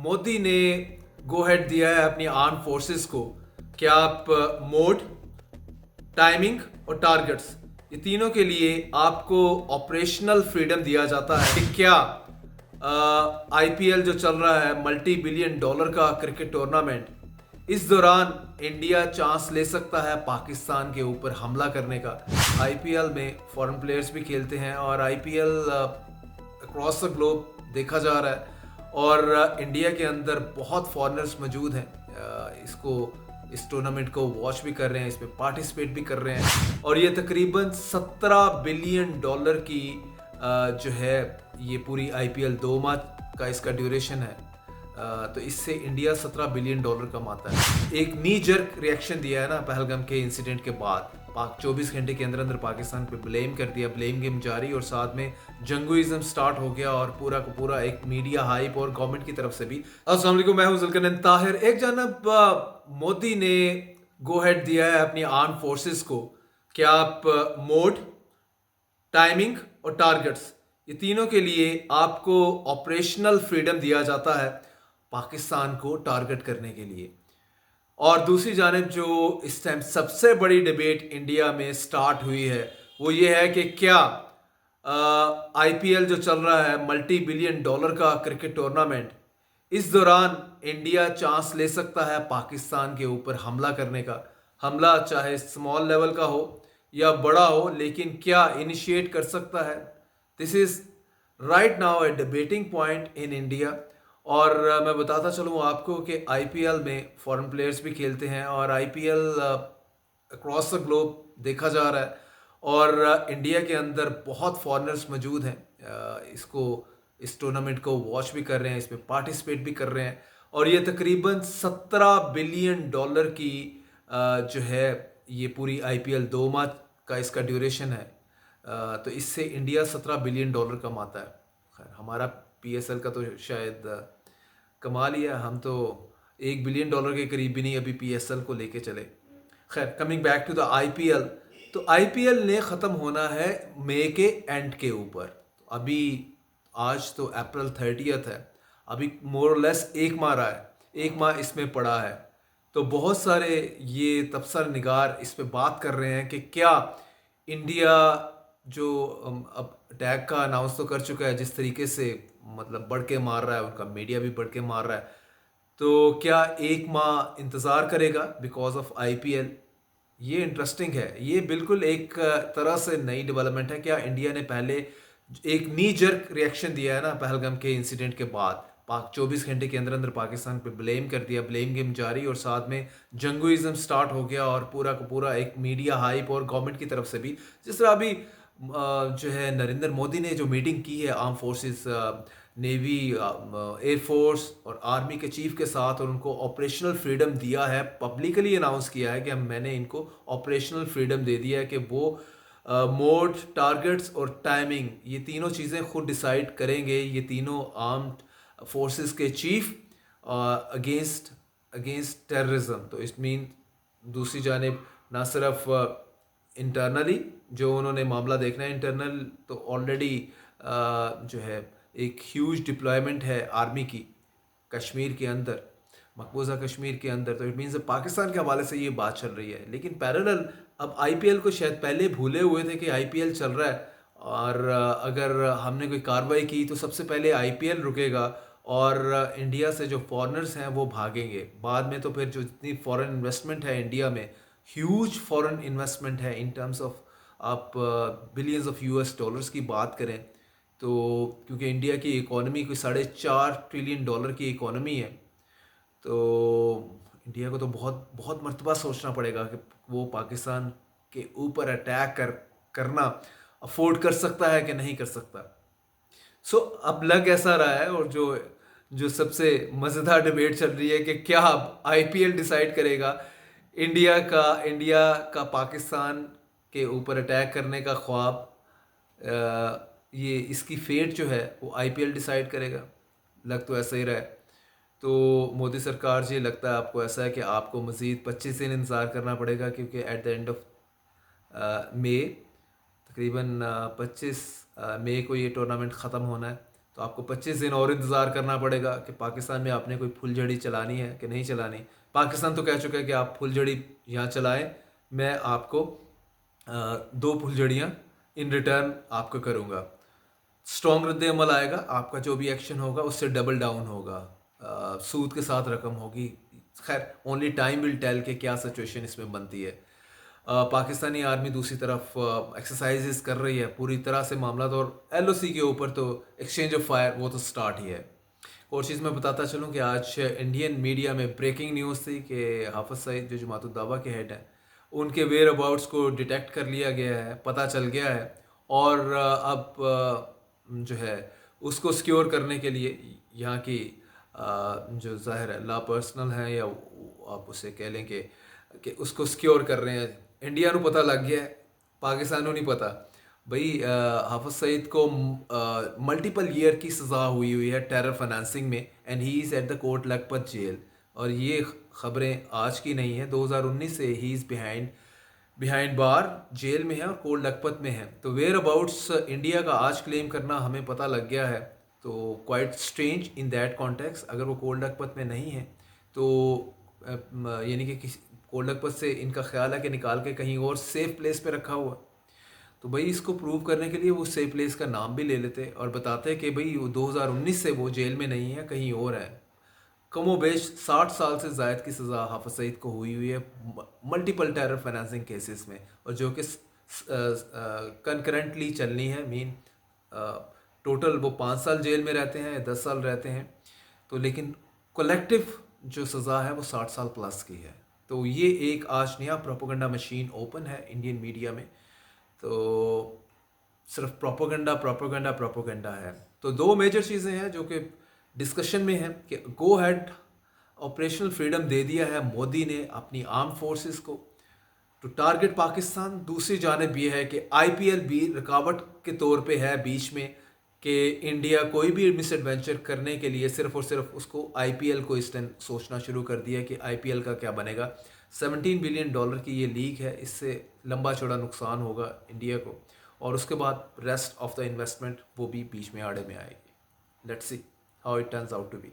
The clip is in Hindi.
मोदी ने गो हेड दिया है अपनी आर्म फोर्सेस को कि आप मोड, टाइमिंग और टारगेट्स, ये तीनों के लिए आपको ऑपरेशनल फ्रीडम दिया जाता है कि क्या आईपीएल जो चल रहा है, मल्टी बिलियन डॉलर का क्रिकेट टूर्नामेंट, इस दौरान इंडिया चांस ले सकता है पाकिस्तान के ऊपर हमला करने का। आईपीएल में फॉरेन प्लेयर्स भी खेलते हैं और आईपीएल अक्रॉस द ग्लोब देखा जा रहा है और इंडिया के अंदर बहुत फॉरेनर्स मौजूद हैं। इस टूर्नामेंट को वॉच भी कर रहे हैं, इसमें पार्टिसिपेट भी कर रहे हैं और ये तकरीबन 17 बिलियन डॉलर की जो है ये पूरी आईपीएल 2 माह का इसका ड्यूरेशन है। तो इससे इंडिया 17 बिलियन डॉलर कमाता है। एक नी जर्क रिएक्शन दिया है ना पहलगाम के इंसिडेंट के बाद, 24 घंटे के अंदर अंदर पाकिस्तान पे ब्लेम कर दिया, ब्लेम गेम जारी और साथ में जंगुइज्म स्टार्ट हो गया और पूरा का पूरा एक मीडिया हाइप और गवर्नमेंट की तरफ से भी। अस्सलाम वालेकुम, मैं हूं जुल्करनैन ताहिर। एक जानब मोदी ने गो हेड दिया है अपनी आर्म फोर्सेस को कि आप मोड, टाइमिंग और टारगेट्स, ये तीनों के लिए आपको ऑपरेशनल फ्रीडम दिया जाता है पाकिस्तान को टारगेट करने के लिए। और दूसरी जानब जो इस टाइम सबसे बड़ी डिबेट इंडिया में स्टार्ट हुई है वो ये है कि क्या आईपीएल जो चल रहा है, मल्टी बिलियन डॉलर का क्रिकेट टूर्नामेंट, इस दौरान इंडिया चांस ले सकता है पाकिस्तान के ऊपर हमला करने का। हमला चाहे स्मॉल लेवल का हो या बड़ा हो, लेकिन क्या इनिशिएट कर सकता है? This is right now A debating point in India. और मैं बताता चलूँ आपको कि आईपीएल में फॉरेन प्लेयर्स भी खेलते हैं और आईपीएल अक्रॉस द ग्लोब देखा जा रहा है और इंडिया के अंदर बहुत फॉरेनर्स मौजूद हैं। इस टूर्नामेंट को वॉच भी कर रहे हैं, इसमें पार्टिसिपेट भी कर रहे हैं और ये तकरीबन 17 बिलियन डॉलर की जो है ये पूरी आईपीएल 2 माह का इसका ड्यूरेशन है। तो इससे इंडिया 17 बिलियन डॉलर कमाता है। खैर, हमारा पीएसएल का तो शायद कमाल ही है, हम तो 1 बिलियन डॉलर के करीब भी नहीं अभी पीएसएल को लेके चले। खैर, coming back to the IPL, तो आईपीएल ने ख़त्म होना है मई के एंड के ऊपर। अभी आज तो अप्रैल 30th है, अभी मोर लेस एक माह रहा है, एक माह इसमें पड़ा है। तो बहुत सारे ये तबसर निगार इस पे बात कर रहे हैं कि क्या इंडिया जो अब अटैक का अनाउंस तो कर चुका है, जिस तरीके से मतलब बढ़ के मार रहा है, उनका मीडिया भी बढ़ के मार रहा है, तो क्या एक माह इंतज़ार करेगा बिकॉज ऑफ आईपीएल? ये इंटरेस्टिंग है, ये बिल्कुल एक तरह से नई डेवलपमेंट है। क्या इंडिया ने पहले एक नी जर्क रिएक्शन दिया है ना पहलगाम के इंसिडेंट के बाद, 24 घंटे के अंदर अंदर पाकिस्तान पे ब्लेम कर दिया, ब्लेम गेम जारी और साथ में जंगुइज्म स्टार्ट हो गया और पूरा का पूरा एक मीडिया हाइप और गवर्नमेंट की तरफ से भी। जिस तरह अभी जो है नरेंद्र मोदी ने जो मीटिंग की है आर्म फोर्सेस, नेवी, एयरफोर्स और आर्मी के चीफ के साथ, और उनको ऑपरेशनल फ्रीडम दिया है, पब्लिकली अनाउंस किया है कि मैंने इनको ऑपरेशनल फ्रीडम दे दिया है कि वो मोड, टारगेट्स और टाइमिंग, ये तीनों चीज़ें खुद डिसाइड करेंगे, ये तीनों आर्म्ड फोर्सेस के चीफ, अगेंस्ट अगेंस्ट टेररिज्म। तो इस मीन दूसरी जानिब ना सिर्फ इंटरनली जो उन्होंने मामला देखना है, इंटरनल तो ऑलरेडी जो है एक ह्यूज डिप्लॉयमेंट है आर्मी की कश्मीर के अंदर, मकबूजा कश्मीर के अंदर। तो इट मीन्स पाकिस्तान के हवाले से ये बात चल रही है। लेकिन पैरेलल अब आईपीएल को शायद पहले भूले हुए थे कि आईपीएल चल रहा है और अगर हमने कोई कार्रवाई की तो सबसे पहले आईपीएल रुकेगा और इंडिया से जो फॉरेनर्स हैं वो भागेंगे। बाद में तो फिर जो जितनी फॉरेन इन्वेस्टमेंट है इंडिया में, ह्यूज फॉरेन इन्वेस्टमेंट है इन टर्म्स ऑफ आप बिलियंस ऑफ यूएस डॉलर्स की बात करें तो, क्योंकि इंडिया की इकोनॉमी कोई 4.5 ट्रिलियन डॉलर की इकोनॉमी है। तो इंडिया को तो बहुत बहुत मर्तबा सोचना पड़ेगा कि वो पाकिस्तान के ऊपर अटैक करना अफोर्ड कर सकता है कि नहीं कर सकता। सो अब लग ऐसा रहा है, और जो जो सबसे मज़ेदार डिबेट चल रही है कि क्या अब आईपीएल डिसाइड करेगा इंडिया का पाकिस्तान के ऊपर अटैक करने का ख्वाब, ये इसकी फेट जो है वो आईपीएल डिसाइड करेगा। लग तो ऐसा ही रहा है। तो मोदी सरकार जी, लगता है आपको ऐसा है कि आपको मज़ीद 25 दिन इंतज़ार करना पड़ेगा, क्योंकि at the end of May, तकरीबन 25 मई को ये टूर्नामेंट ख़त्म होना है। तो आपको 25 दिन और इंतज़ार करना पड़ेगा कि पाकिस्तान में आपने कोई फुलझड़ी चलानी है कि नहीं चलानी। पाकिस्तान तो कह चुका है कि आप फुलझड़ी यहाँ चलाएं, मैं आपको 2 फुलझड़ियाँ इन रिटर्न आपको करूँगा। स्ट्रॉन्ग रद्द अमल आएगा, आपका जो भी एक्शन होगा उससे डबल डाउन होगा, सूद के साथ रकम होगी। खैर ओनली टाइम विल टेल कि क्या सिचुएशन इसमें बनती है। पाकिस्तानी आर्मी दूसरी तरफ एक्सरसाइजेस कर रही है पूरी तरह से मामला, तो और एलओसी के ऊपर तो एक्सचेंज ऑफ फायर वो तो स्टार्ट ही है। और चीज़ मैं बताता चलूँ कि आज इंडियन मीडिया में ब्रेकिंग न्यूज़ थी कि हाफिज़ सईद जो जमात उद दावा के हेड हैं, उनके वेयर अबाउट्स को डिटेक्ट कर लिया गया है, पता चल गया है। और अब जो है उसको सिक्योर करने के लिए यहाँ की जो ज़ाहिर है ला पर्सनल है, या आप उसे कह लें कि उसको सिक्योर कर रहे हैं। इंडिया को पता लग गया है, पाकिस्तान को नहीं पता। भाई हाफिज़ सईद को मल्टीपल ईयर की सज़ा हुई है टेरर फाइनेंसिंग में, and he is at the court Lakhpat jail. और ये ख़बरें आज की नहीं है, 2019 से ही इज़ बिहाइंड बार जेल में है और कोर्ट लखपत में है। तो वेयर अबाउट्स इंडिया का आज क्लेम करना हमें पता लग गया है, तो quite strange in that context. अगर वो कोर्ट लखपत में नहीं है तो यानी कि किसी कोर्ट लखपत से इनका ख्याल है कि निकाल के कहीं और सेफ प्लेस पे रखा हुआ। तो भाई इसको प्रूव करने के लिए वो सेफ प्लेस का नाम भी ले लेते और बताते कि भाई 2019 से वो जेल में नहीं है, कहीं और है। कमो बेश 60 साल से ज़ायद की सज़ा हाफिज़ सईद को हुई है मल्टीपल टेरर फाइनेंसिंग केसेस में, और जो कि कंकरेंटली चलनी है। मीन टोटल वो 5 साल जेल में रहते हैं, 10 साल रहते हैं, तो लेकिन कलेक्टिव जो सज़ा है वो 60 साल प्लस की है। तो ये एक आज नया प्रोपोगंडा मशीन ओपन है इंडियन मीडिया में। तो सिर्फ प्रोपोगंडा प्रोपोगंडा प्रोपोगंडा है। तो 2 मेजर चीज़ें हैं जो कि डिस्कशन में है कि गो हैड ऑपरेशनल फ्रीडम दे दिया है मोदी ने अपनी आर्म फोर्सेस को टू टारगेट पाकिस्तान। दूसरी जानब ये है कि आईपीएल भी रुकावट के तौर पे है बीच में, कि इंडिया कोई भी मिस एडवेंचर करने के लिए सिर्फ और सिर्फ उसको आईपीएल को इस टाइम सोचना शुरू कर दिया कि आईपीएल का क्या बनेगा। $17 बिलियन की ये लीग है, इससे लंबा चौड़ा नुकसान होगा इंडिया को, और उसके बाद रेस्ट ऑफ द इन्वेस्टमेंट वो भी बीच में आड़े में आएगी। Let's see how it turns out to B.